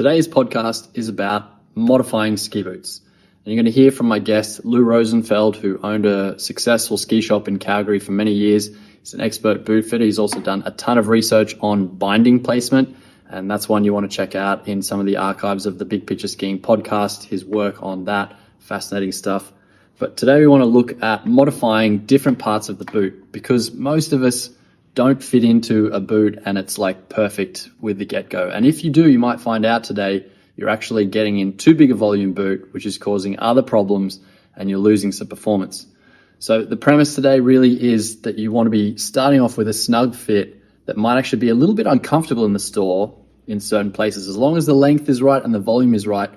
Today's podcast is about modifying ski boots. And you're going to hear from my guest, Lou Rosenfeld, who owned a successful ski shop in Calgary for many years. He's an expert boot fitter. He's also done a ton of research on binding placement, and that's one you want to check out in some of the archives of the Big Picture Skiing podcast, his work on that, fascinating stuff. But today we want to look at modifying different parts of the boot, because most of us don't fit into a boot and it's like perfect with the get-go. And if you do, you might find out today you're actually getting in too big a volume boot, which is causing other problems and you're losing some performance. So the premise today really is that you want to be starting off with a snug fit that might actually be a little bit uncomfortable in the store in certain places. As long as the length is right and the volume is right,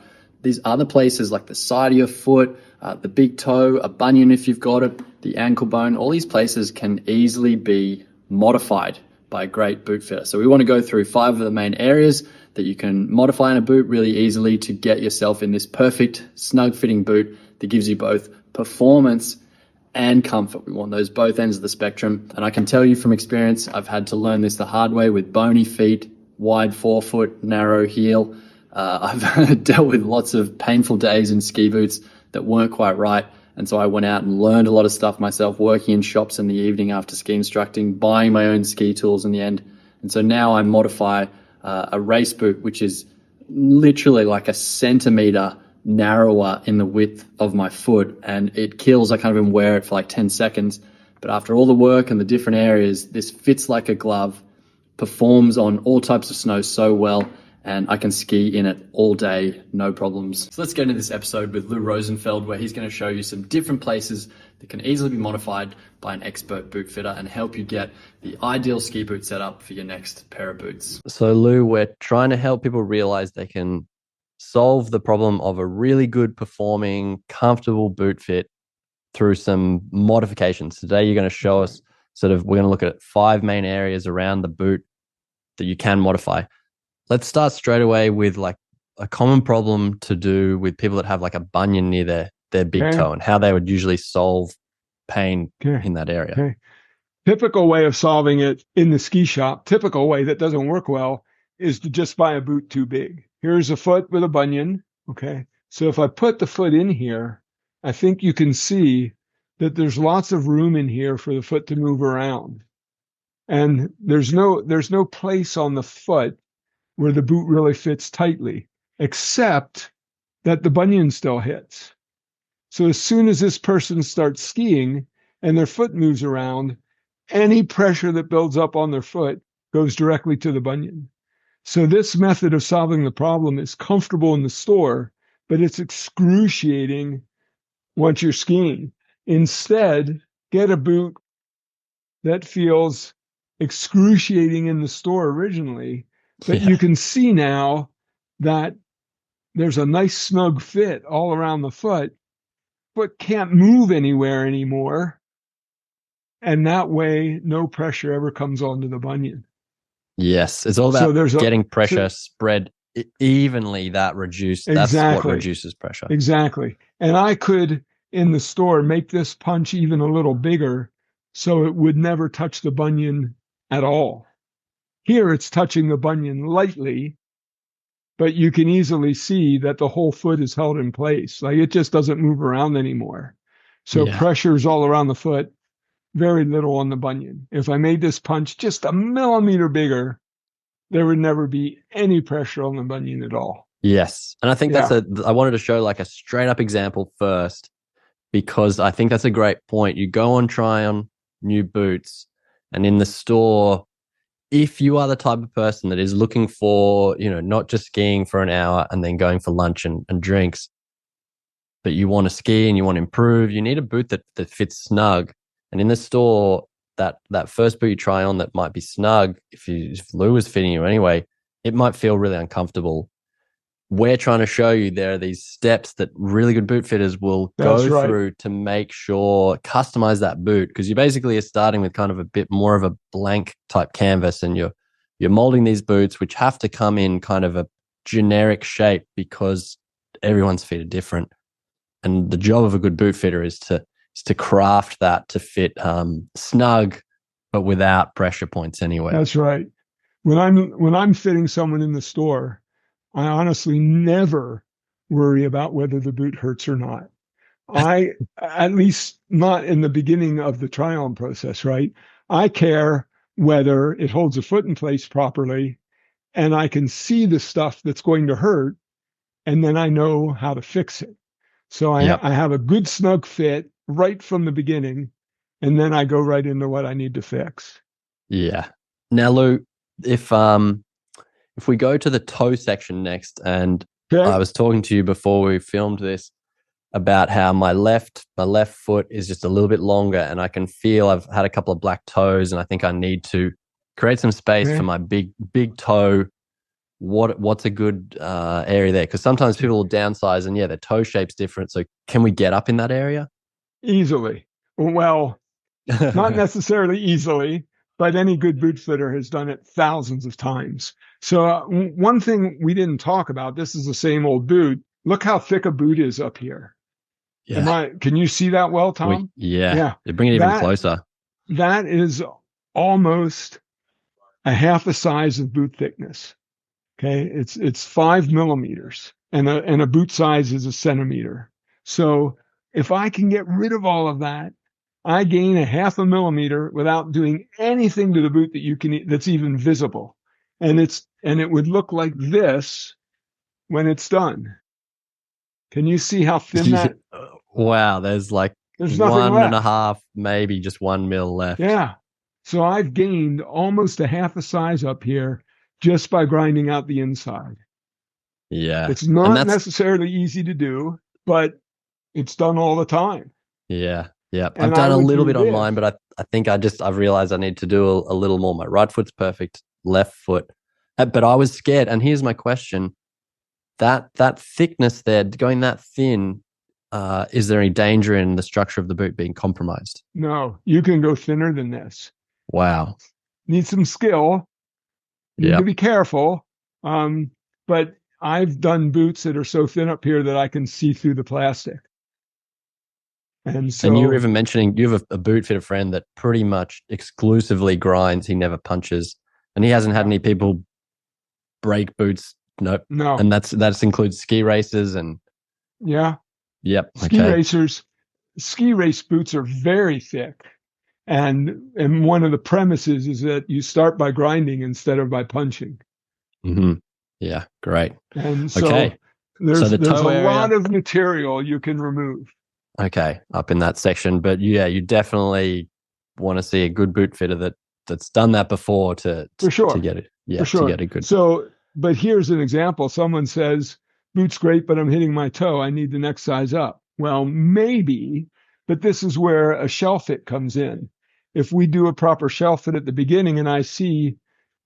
these other places like the side of your foot, the big toe, a bunion if you've got it, the ankle bone, all these places can easily be modified by a great boot fitter. So we want to go through 5 of the main areas that you can modify in a boot really easily to get yourself in this perfect snug fitting boot that gives you both performance and comfort. We want those both ends of the spectrum. And I can tell you from experience, I've had to learn this the hard way with bony feet, wide forefoot, narrow heel. I've dealt with lots of painful days in ski boots that weren't quite right. And so I went out and learned a lot of stuff myself, working in shops in the evening after ski instructing, buying my own ski tools in the end. And so now I modify a race boot, which is literally like a centimeter narrower in the width of my foot. And it kills. I can't even wear it for like 10 seconds. But after all the work and the different areas, this fits like a glove, performs on all types of snow so well, and I can ski in it all day, no problems. So let's get into this episode with Lou Rosenfeld, where he's going to show you some different places that can easily be modified by an expert boot fitter and help you get the ideal ski boot setup for your next pair of boots. So Lou, we're trying to help people realize they can solve the problem of a really good performing, comfortable boot fit through some modifications. Today, you're going to show us we're going to look at 5 main areas around the boot that you can modify. Let's start straight away with like a common problem to do with people that have like a bunion near their big toe and how they would usually solve pain in that area. Okay. Typical way of solving it in the ski shop, typical way that doesn't work well, is to just buy a boot too big. Here's a foot with a bunion. Okay. So if I put the foot in here, I think you can see that there's lots of room in here for the foot to move around. And there's no place on the foot where the boot really fits tightly, except that the bunion still hits. So as soon as this person starts skiing and their foot moves around, any pressure that builds up on their foot goes directly to the bunion. So this method of solving the problem is comfortable in the store, but it's excruciating once you're skiing. Instead, get a boot that feels excruciating in the store originally, but you can see now that there's a nice snug fit all around the foot, but can't move anywhere anymore. And that way, no pressure ever comes onto the bunion. Yes, it's all about getting pressure spread evenly. That's what reduces pressure. Exactly. And I could, in the store, make this punch even a little bigger so it would never touch the bunion at all. Here it's touching the bunion lightly, but you can easily see that the whole foot is held in place. Like it just doesn't move around anymore. So pressure's all around the foot, very little on the bunion. If I made this punch just a millimeter bigger, there would never be any pressure on the bunion at all. Yes. And I think I wanted to show like a straight up example first, because I think that's a great point. You go on try on new boots, and in the store, if you are the type of person that is looking for, not just skiing for an hour and then going for lunch and drinks, but you want to ski and you want to improve, you need a boot that fits snug. And in the store, that first boot you try on that might be snug, if Lou is fitting you anyway, it might feel really uncomfortable. We're trying to show you there are these steps that really good boot fitters will go through to make sure, customize that boot, because you basically are starting with kind of a bit more of a blank type canvas, and you're molding these boots, which have to come in kind of a generic shape because everyone's feet are different. And the job of a good boot fitter is to craft that to fit snug, but without pressure points anywhere. That's right. When I'm fitting someone in the store, I honestly never worry about whether the boot hurts or not. At least not in the beginning of the try-on process, right? I care whether it holds a foot in place properly and I can see the stuff that's going to hurt, and then I know how to fix it. So Yep. I have a good snug fit right from the beginning, and then I go right into what I need to fix. Yeah. Now, Lou, if we go to the toe section next, and Okay. I was talking to you before we filmed this about how my left foot is just a little bit longer, and I can feel I've had a couple of black toes, and I think I need to create some space for my big toe. What's a good area there? Because sometimes people will downsize, and their toe shape's different. So can we get up in that area? Easily. Well, not necessarily easily, but any good boot fitter has done it thousands of times. So one thing we didn't talk about, this is the same old boot. Look how thick a boot is up here. Yeah. Can you see that well, Tom? Yeah. Bring it even closer. That is almost a half the size of boot thickness. Okay. It's 5 millimeters, and a boot size is a centimeter. So if I can get rid of all of that, I gain a half a millimeter without doing anything to the boot that's even visible. And it would look like this when it's done. Can you see how thin that? Wow, there's nothing 1.5, maybe just 1 mil left. Yeah. So I've gained almost a half a size up here just by grinding out the inside. Yeah. It's not necessarily easy to do, but it's done all the time. Yeah. Yeah. I've done a little bit on mine, but I think I've realized I need to do a little more. My right foot's perfect, left foot. But I was scared. And here's my question. That thickness there, going that thin, is there any danger in the structure of the boot being compromised? No, you can go thinner than this. Wow. Need some skill. You need to be careful. But I've done boots that are so thin up here that I can see through the plastic. And you were even mentioning you have a boot fitter friend that pretty much exclusively grinds. He never punches, and he hasn't had any people break boots. Nope. No. And that includes ski racers and yep. Ski race boots are very thick, and one of the premises is that you start by grinding instead of by punching. Mm-hmm. Yeah, great. And so there's a lot of material you can remove. Okay, up in that section, but you definitely want to see a good boot fitter that's done that before to get it. Yeah, for sure. To get a good. So, but here's an example. Someone says, "Boot's great, but I'm hitting my toe. I need the next size up." Well, maybe, but this is where a shell fit comes in. If we do a proper shell fit at the beginning, and I see,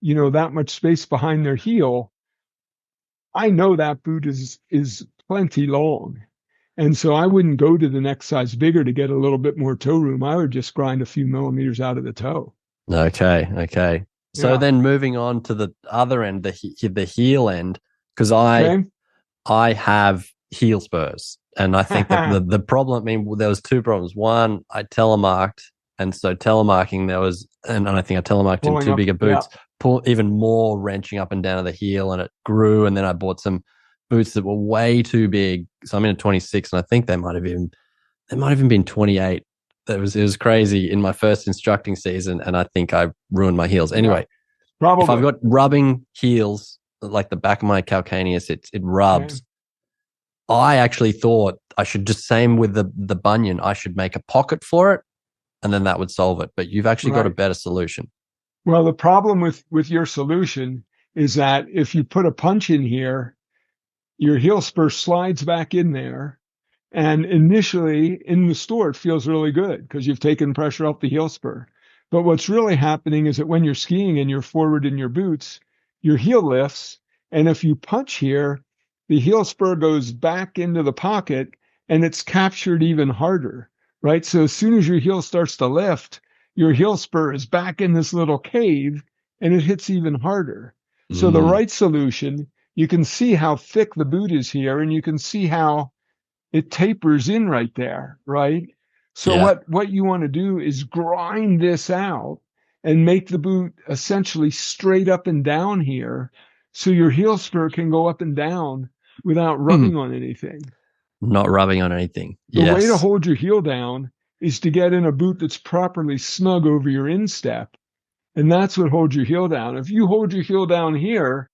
that much space behind their heel, I know that boot is plenty long. And so I wouldn't go to the next size bigger to get a little bit more toe room. I would just grind a few millimeters out of the toe. Okay. So then moving on to the other end, the heel end, because I have heel spurs. And I think that the problem, there was two problems. One, I telemarked. And so telemarking, and I think I telemarked in too big of boots, pull even more wrenching up and down of the heel, and it grew. And then I bought some boots that were way too big. So I'm in a 26, and I think they might have even been 28. It was crazy in my first instructing season, and I think I ruined my heels. Anyway, probably. If I've got rubbing heels, like the back of my calcaneus, it rubs. Okay. I actually thought I should just, same with the bunion, I should make a pocket for it, and then that would solve it. But you've actually got a better solution. Well, the problem with your solution is that if you put a punch in here, your heel spur slides back in there. And initially in the store, it feels really good because you've taken pressure off the heel spur. But what's really happening is that when you're skiing and you're forward in your boots, your heel lifts. And if you punch here, the heel spur goes back into the pocket and it's captured even harder, right? So as soon as your heel starts to lift, your heel spur is back in this little cave and it hits even harder. So the right solution, you can see how thick the boot is here, and you can see how it tapers in right there, right? So what you want to do is grind this out and make the boot essentially straight up and down here so your heel spur can go up and down without rubbing on anything. Not rubbing on anything. The way to Yes. hold your heel down is to get in a boot that's properly snug over your instep. And that's what holds your heel down. If you hold your heel down here,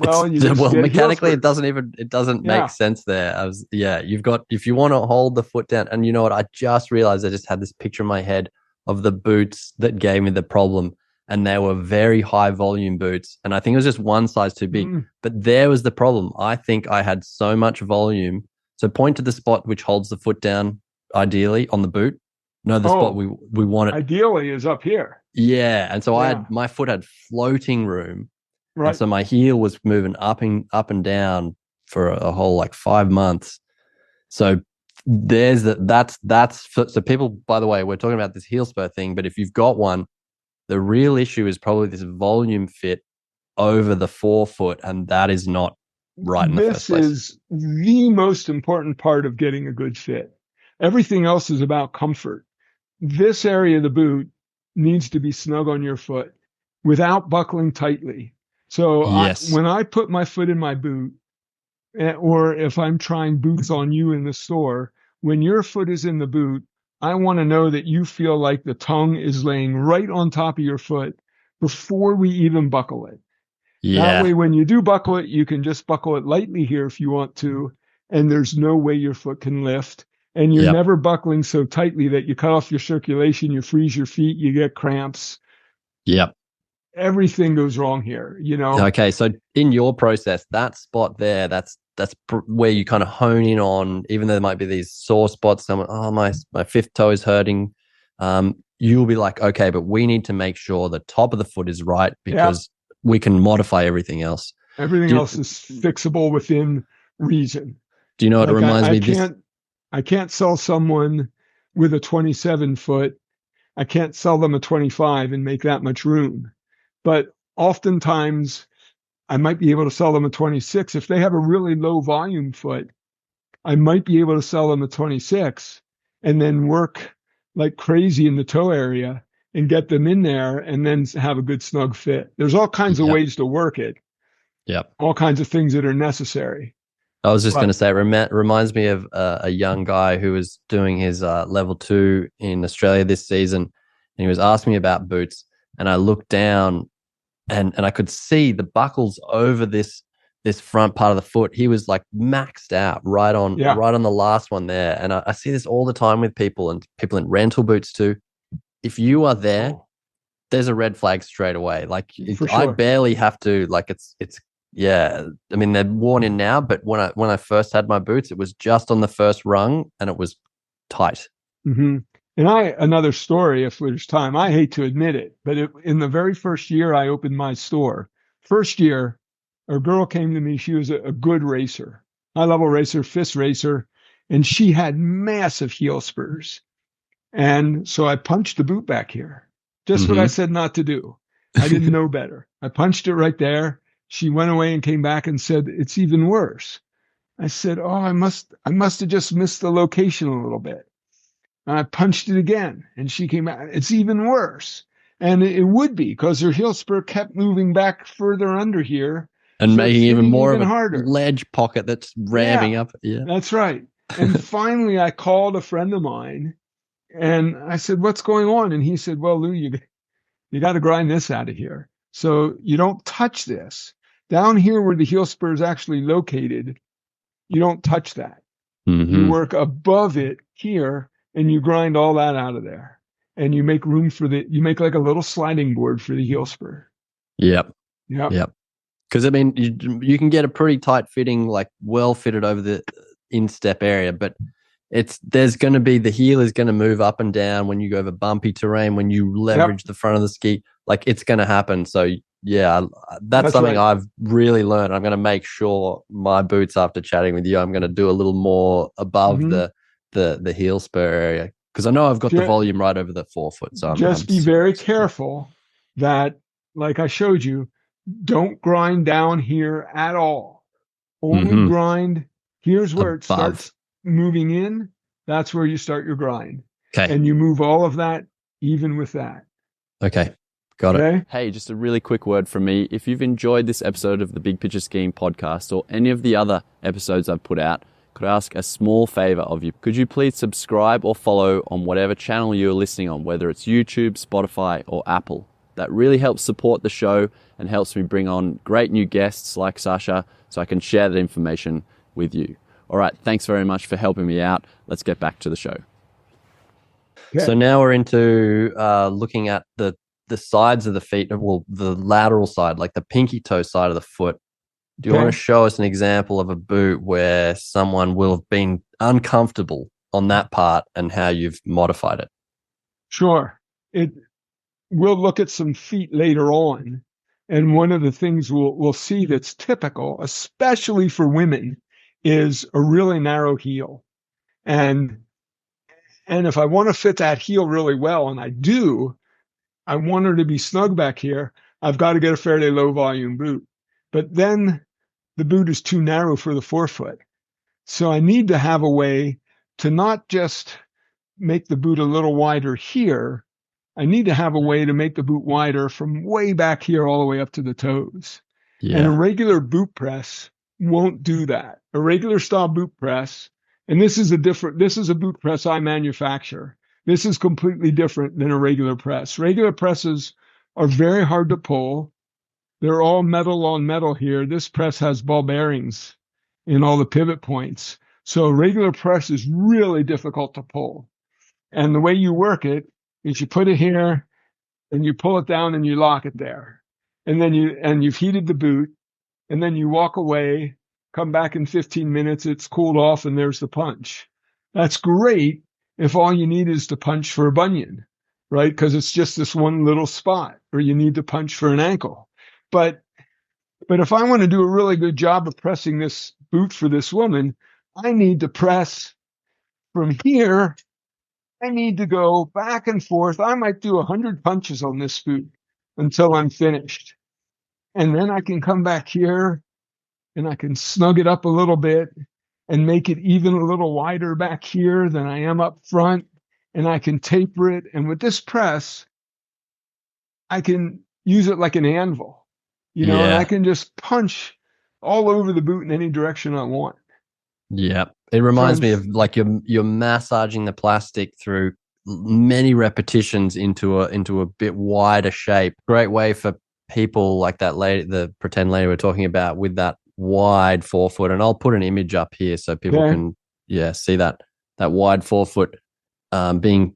well, you just Well, get mechanically, heel spur. it doesn't Yeah. make sense there. You've got, if you want to hold the foot down, and you know what? I just realized I just had this picture in my head of the boots that gave me the problem, and they were very high volume boots. And I think it was just one size too big, but there was the problem. I think I had so much volume. So point to the spot which holds the foot down, ideally on the boot. No, the spot we want it. Ideally is up here. Yeah. And so my foot had floating room. Right. And so my heel was moving up and down for a whole like 5 months. So so people, by the way, we're talking about this heel spur thing, but if you've got one, the real issue is probably this volume fit over the forefoot, and that is not right in the first place. This is the most important part of getting a good fit. Everything else is about comfort. This area of the boot needs to be snug on your foot without buckling tightly. So Yes. when I put my foot in my boot, or if I'm trying boots on you in the store, when your foot is in the boot, I want to know that you feel like the tongue is laying right on top of your foot before we even buckle it. Yeah. That way, when you do buckle it, you can just buckle it lightly here if you want to, and there's no way your foot can lift. And you're never buckling so tightly that you cut off your circulation, you freeze your feet, you get cramps. Yep. Everything goes wrong here, you know? Okay. So in your process, that spot there, that's where you kind of hone in on, even though there might be these sore spots, someone, my fifth toe is hurting. You'll be like, okay, but we need to make sure the top of the foot is right because we can modify everything else. Everything else is fixable within reason. Do you know what it reminds me? I can't sell someone with a 27 foot. I can't sell them a 25 and make that much room. But oftentimes I might be able to sell them a 26. If they have a really low volume foot, I might be able to sell them a 26 and then work like crazy in the toe area and get them in there and then have a good snug fit. There's all kinds of ways to work it. Yep. All kinds of things that are necessary. I was just going to say, it reminds me of a young guy who was doing his level 2 in Australia this season. And he was asking me about boots. And I looked down and I could see the buckles over this front part of the foot. He was like maxed out right on the last one there. And I see this all the time with people and people in rental boots too. If you are there, there's a red flag straight away. Like I barely have to, like it's yeah. I mean, they're worn in now, but when I first had my boots, it was just on the first rung and it was tight. Mm-hmm. And another story, if there's time, I hate to admit it, but in the very first year I opened my store, first year, a girl came to me. She was a good racer, high level racer, fist racer, and she had massive heel spurs. And so I punched the boot back here, just what I said not to do. I didn't know better. I punched it right there. She went away and came back and said, it's even worse. I said, I must have just missed the location a little bit. And I punched it again and she came out. It's even worse. And it would be because her heel spur kept moving back further under here. And so making even more of a harder ledge pocket that's ramming up. Yeah, that's right. And finally I called a friend of mine and I said, what's going on? And he said, well, Lou, you got to grind this out of here. So you don't touch this. Down here where the heel spur is actually located, you don't touch that. You work above it here and you grind all that out of there. And you make room you make like a little sliding board for the heel spur. Yep. Because I mean, you can get a pretty tight fitting, like well fitted over the instep area, but there's going to be, the heel is going to move up and down when you go over bumpy terrain, when you leverage the front of the ski, like it's going to happen. So yeah, that's something I've really learned. I'm going to make sure my boots, after chatting with you, I'm going to do a little more above the heel spur area, because I know I've got the volume right over the forefoot. So I'm be very careful that, like I showed you, don't grind down here at all. Only grind. Here's where it starts moving in. That's where you start your grind. Okay. And you move all of that even with that. Okay. Got it. Okay? Hey, just a really quick word from me. If you've enjoyed this episode of the Big Picture Skiing podcast or any of the other episodes I've put out, could I ask a small favor of you? Could you please subscribe or follow on whatever channel you're listening on, whether it's YouTube, Spotify, or Apple? That really helps support the show and helps me bring on great new guests like Sasha so I can share that information with you. All right, thanks very much for helping me out. Let's get back to the show. Okay. So now we're into looking at the sides of the feet, well, the lateral side, like the pinky toe side of the foot. Do you want to show us an example of a boot where someone will have been uncomfortable on that part and how you've modified it? Sure. We'll look at some feet later on. And one of the things we'll see that's typical, especially for women, is a really narrow heel. And if I want to fit that heel really well, and I do, I want her to be snug back here, I've got to get a fairly low volume boot. But then the boot is too narrow for the forefoot. So I need to have a way to not just make the boot a little wider here. I need to have a way to make the boot wider from way back here all the way up to the toes. Yeah. And a regular boot press won't do that. A regular style boot press, and this is a boot press I manufacture. This is completely different than a regular press. Regular presses are very hard to pull. They're all metal on metal here. This press has ball bearings in all the pivot points. So a regular press is really difficult to pull. And the way you work it is you put it here and you pull it down and you lock it there. And then you've heated the boot, and then you walk away, come back in 15 minutes, it's cooled off, and there's the punch. That's great if all you need is to punch for a bunion, right? Because it's just this one little spot, or you need to punch for an ankle. But if I want to do a really good job of pressing this boot for this woman, I need to press from here. I need to go back and forth. I might do 100 punches on this boot until I'm finished. And then I can come back here and I can snug it up a little bit and make it even a little wider back here than I am up front. And I can taper it. And with this press, I can use it like an anvil, and I can just punch all over the boot in any direction I want. Yeah. It reminds me of like you're massaging the plastic through many repetitions into a bit wider shape. Great way for people like that lady, the pretend lady we're talking about, with that wide forefoot. And I'll put an image up here so people can see that wide forefoot being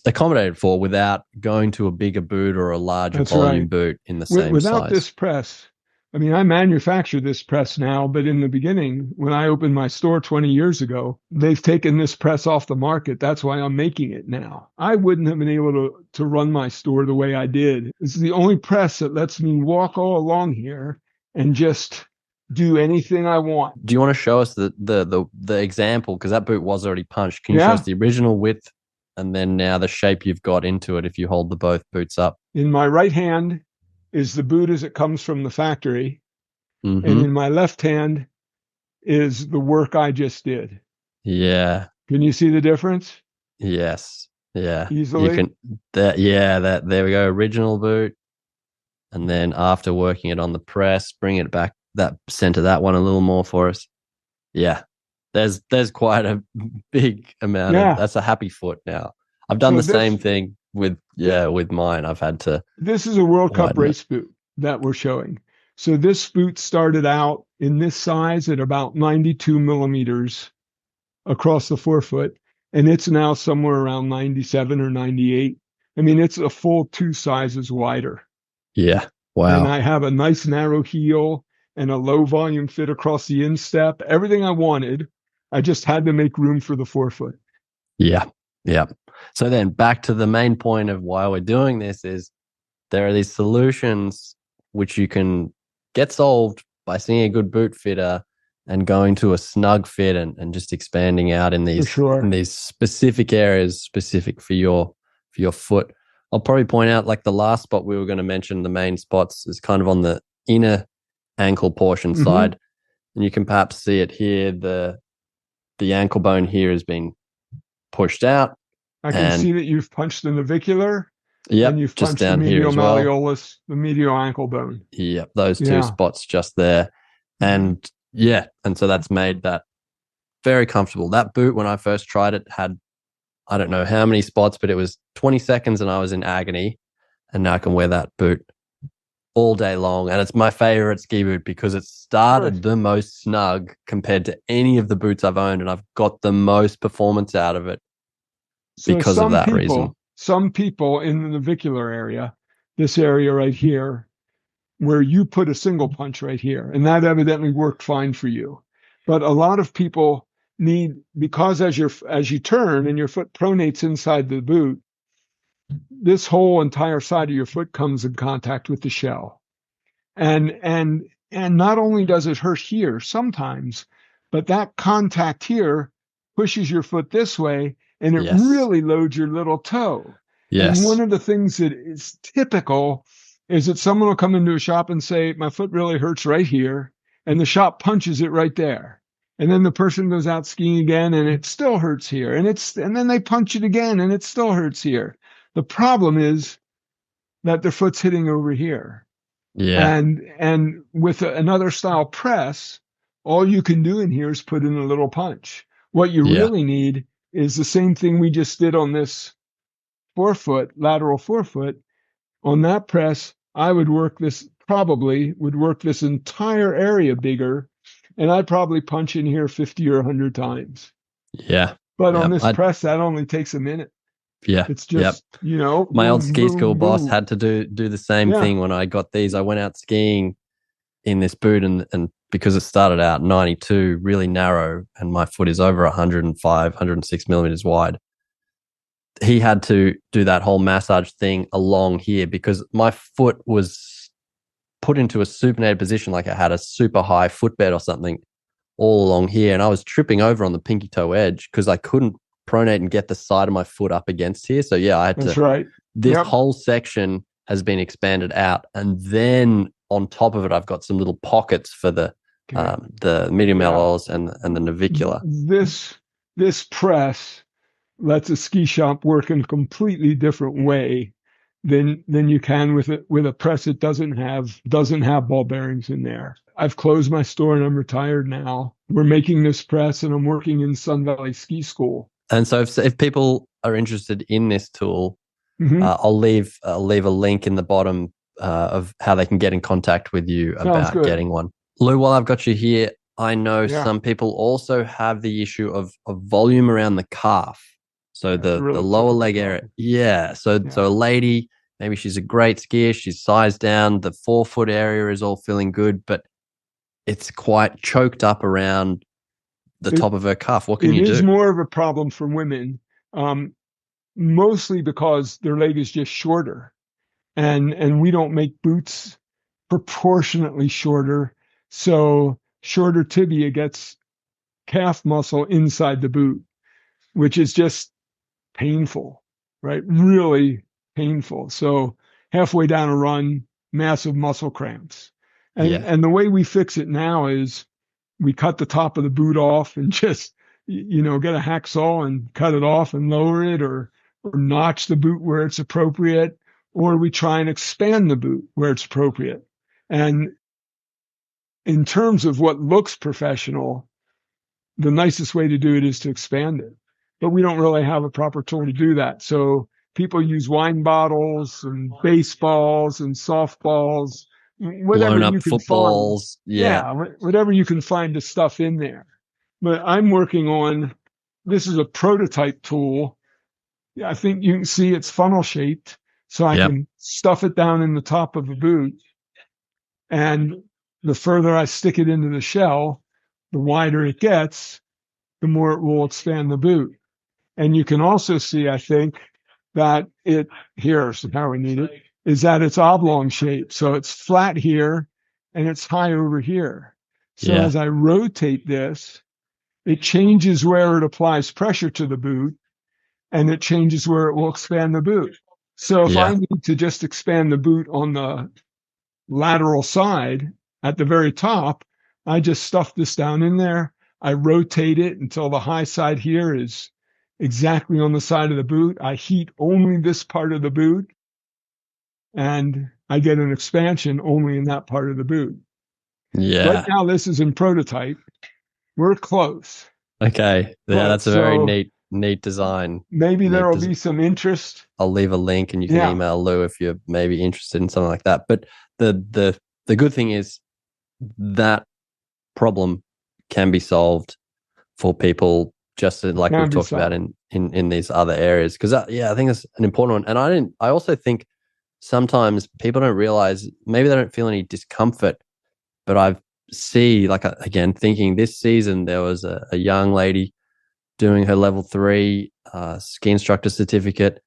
accommodated for without going to a bigger boot or a larger volume boot in the same without size. This press, I mean, I manufacture this press now, but in the beginning, when I opened my store 20 years ago, they've taken this press off the market. That's why I'm making it now. I wouldn't have been able to run my store the way I did. This is the only press that lets me walk all along here and just do anything I want. Do you want to show us the example? Because that boot was already punched. Can you show us the original width and then now the shape you've got into it if you hold the both boots up? In my right hand is the boot as it comes from the factory. Mm-hmm. And in my left hand is the work I just did. Yeah. Can you see the difference? Yes. Yeah. Easily? You can, there we go. Original boot. And then after working it on the press, bring it back, center that one a little more for us. Yeah. There's quite a big amount of, that's a happy foot now. I've done the same thing with mine. I've had to. This is a World Cup race boot that we're showing. So this boot started out in this size at about 92 millimeters across the forefoot, and it's now somewhere around 97 or 98. I mean, it's a full 2 sizes wider. Yeah. Wow. And I have a nice narrow heel and a low volume fit across the instep. Everything I wanted. I just had to make room for the forefoot. Yeah. Yeah. So then back to the main point of why we're doing this is there are these solutions which you can get solved by seeing a good boot fitter and going to a snug fit and just expanding out in these specific areas specific for your foot. I'll probably point out like the last spot we were going to mention, the main spots, is kind of on the inner ankle portion side. And you can perhaps see it here. The ankle bone here has been pushed out. I can see that you've punched the navicular. Yep, and you've just punched the down here medial as well. malleolus, the medial ankle bone. Yep, those two Yeah. spots just there. And yeah, and so that's made that very comfortable. That boot, when I first tried it, had, I don't know how many spots, but it was 20 seconds and I was in agony. And now I can wear that boot all day long. And it's my favorite ski boot because it started the most snug compared to any of the boots I've owned. And I've got the most performance out of it because of that reason. Some people in the navicular area, this area right here, where you put a single punch right here, and that evidently worked fine for you. But a lot of people need, because as you turn and your foot pronates inside the boot, this whole entire side of your foot comes in contact with the shell. And not only does it hurt here sometimes, but that contact here pushes your foot this way, and it really loads your little toe. Yes. And one of the things that is typical is that someone will come into a shop and say, my foot really hurts right here, and the shop punches it right there. And then the person goes out skiing again, and it still hurts here. And then they punch it again, and it still hurts here. The problem is that their foot's hitting over here. Yeah. And with another style press, all you can do in here is put in a little punch. What you really need is the same thing we just did on this forefoot, lateral forefoot. On that press, I would work this entire area bigger, and I'd probably punch in here 50 or 100 times. Yeah. But on this press, that only takes a minute. Yeah. It's just, my old ski school boss had to do the same thing when I got these. I went out skiing in this boot, and because it started out 92, really narrow, and my foot is over 105, 106 millimeters wide. He had to do that whole massage thing along here because my foot was put into a supinated position, like I had a super high footbed or something all along here. And I was tripping over on the pinky toe edge because I couldn't pronate and get the side of my foot up against here. So yeah, I had That's right. This whole section has been expanded out. And then on top of it, I've got some little pockets for the medial malleolus and the navicular. This press lets a ski shop work in a completely different way than you can with a press that doesn't have ball bearings in there. I've closed my store and I'm retired now. We're making this press and I'm working in Sun Valley Ski School. And so if people are interested in this tool, I'll leave a link in the bottom of how they can get in contact with you about getting one. Lou, while I've got you here, I know some people also have the issue of volume around the calf. So the lower leg area. Yeah. So a lady, maybe she's a great skier, she's sized down, the forefoot area is all feeling good, but it's quite choked up around the top of her calf. What can you do? It is more of a problem for women, mostly because their leg is just shorter. And we don't make boots proportionately shorter. So shorter tibia gets calf muscle inside the boot, which is just painful, right? Really painful. So halfway down a run, massive muscle cramps. And the way we fix it now is we cut the top of the boot off and just, get a hacksaw and cut it off and lower it, or notch the boot where it's appropriate, or we try and expand the boot where it's appropriate. And in terms of what looks professional, the nicest way to do it is to expand it. But we don't really have a proper tool to do that. So people use wine bottles and baseballs and softballs, whatever blown up you can footballs. find. Whatever you can find to stuff in there. But I'm working on, this is a prototype tool. I think you can see it's funnel shaped. So I can stuff it down in the top of a boot. And the further I stick it into the shell, the wider it gets, the more it will expand the boot. And you can also see, I think, that here's how we need it, is that it's oblong shaped. So it's flat here and it's high over here. So as I rotate this, it changes where it applies pressure to the boot, and it changes where it will expand the boot. So if I need to just expand the boot on the lateral side at the very top, I just stuff this down in there. I rotate it until the high side here is exactly on the side of the boot. I heat only this part of the boot, and I get an expansion only in that part of the boot. Yeah. Right now, this is in prototype. We're close. Okay. Yeah, that's a very neat design. Maybe there will be some interest. I'll leave a link and you can email Lou if you're maybe interested in something like that. But the good thing is that problem can be solved for people just like we've talked about in these other areas. Because I think that's an important one. And I also think sometimes people don't realize, maybe they don't feel any discomfort, but I see, like, again, thinking this season there was a young lady doing her level 3 ski instructor certificate,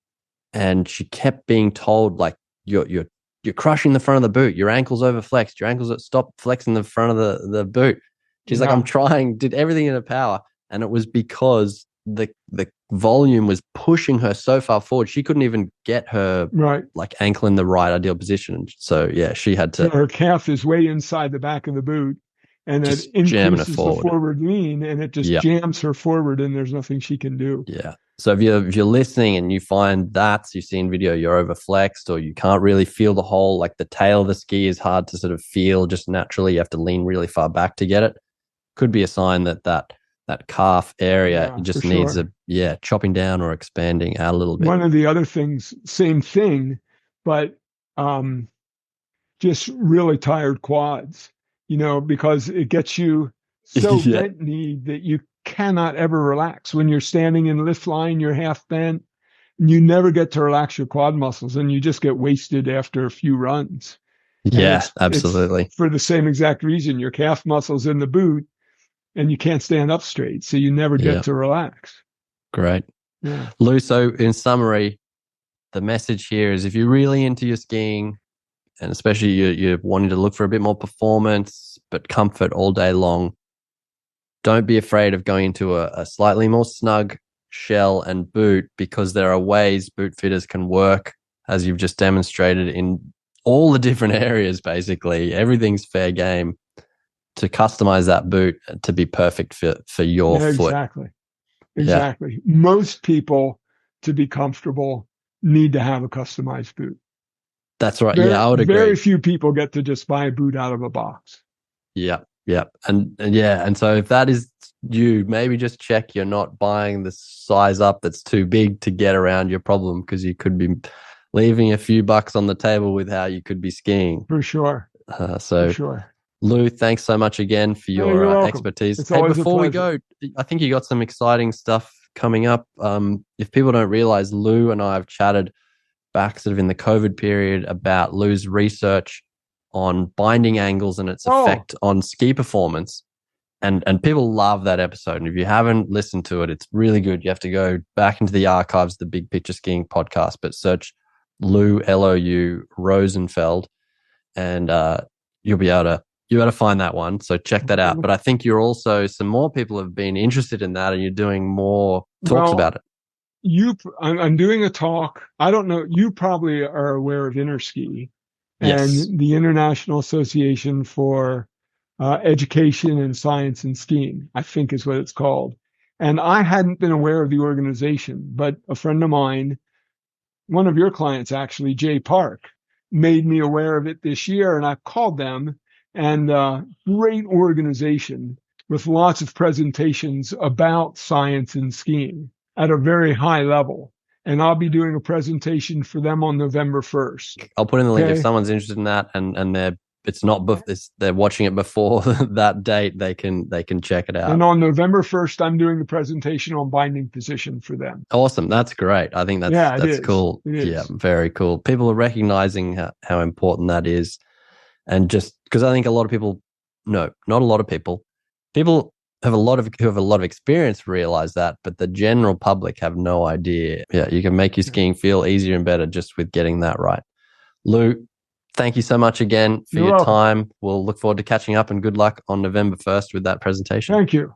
and she kept being told, like, you're crushing the front of the boot, your ankle's overflexed, your ankles stop flexing the front of the boot. She's like, I'm trying, did everything in her power, and it was because the volume was pushing her so far forward she couldn't even get her like ankle in the right ideal position. So she had to. So her calf is way inside the back of the boot, and it increases the forward lean, and it just jams her forward, and there's nothing she can do. Yeah. So if you're listening and you find that you see in video you're overflexed, or you can't really feel the whole, like the tail of the ski is hard to sort of feel just naturally, you have to lean really far back to get it, could be a sign that calf area just needs chopping down or expanding out a little bit. One of the other things, same thing, but just really tired quads, because it gets you so bent-kneed that you cannot ever relax. When you're standing in lift line, you're half bent, and you never get to relax your quad muscles, and you just get wasted after a few runs. Yeah, absolutely. It's for the same exact reason, your calf muscles in the boot, and you can't stand up straight, so you never get to relax. Great. Yeah. Lou, so in summary, the message here is, if you're really into your skiing, and especially you're wanting to look for a bit more performance but comfort all day long, don't be afraid of going into a slightly more snug shell and boot, because there are ways boot fitters can work, as you've just demonstrated, in all the different areas. Basically, everything's fair game to customize that boot to be perfect for your foot. Exactly. Most people, to be comfortable, need to have a customized boot. That's right. I would agree. Very few people get to just buy a boot out of a box. Yeah. And so if that is you, maybe just check you're not buying the size up that's too big to get around your problem, because you could be leaving a few bucks on the table with how you could be skiing. For sure. For sure. Lou, thanks so much again for your expertise. Before we go, I think you got some exciting stuff coming up. If people don't realize, Lou and I have chatted back sort of in the COVID period about Lou's research on binding angles and its effect on ski performance. And people love that episode. And if you haven't listened to it, it's really good. You have to go back into the archives, the Big Picture Skiing podcast, but search Lou, Lou Rosenfeld, and you'll be able to find that one. So check that out. But I think some more people have been interested in that, and you're doing more talks about it. I'm doing a talk. I don't know. You probably are aware of Interski and the International Association for Education and Science in Skiing, I think is what it's called. And I hadn't been aware of the organization, but a friend of mine, one of your clients actually, Jay Park, made me aware of it this year, and I called them. And great organization with lots of presentations about science in skiing at a very high level. And I'll be doing a presentation for them on November 1st. I'll put in the link if someone's interested in that, and they're watching it before that date. They can check it out. And on November 1st, I'm doing the presentation on binding position for them. Awesome, that's great. I think that's cool. Yeah, very cool. People are recognizing how important that is. And just because I think a lot of people, no, not a lot of people who have a lot of experience realize that, but the general public have no idea. Yeah, you can make your skiing feel easier and better just with getting that right. Lou, thank you so much again for your time. We'll look forward to catching up, and good luck on November 1st with that presentation. Thank you.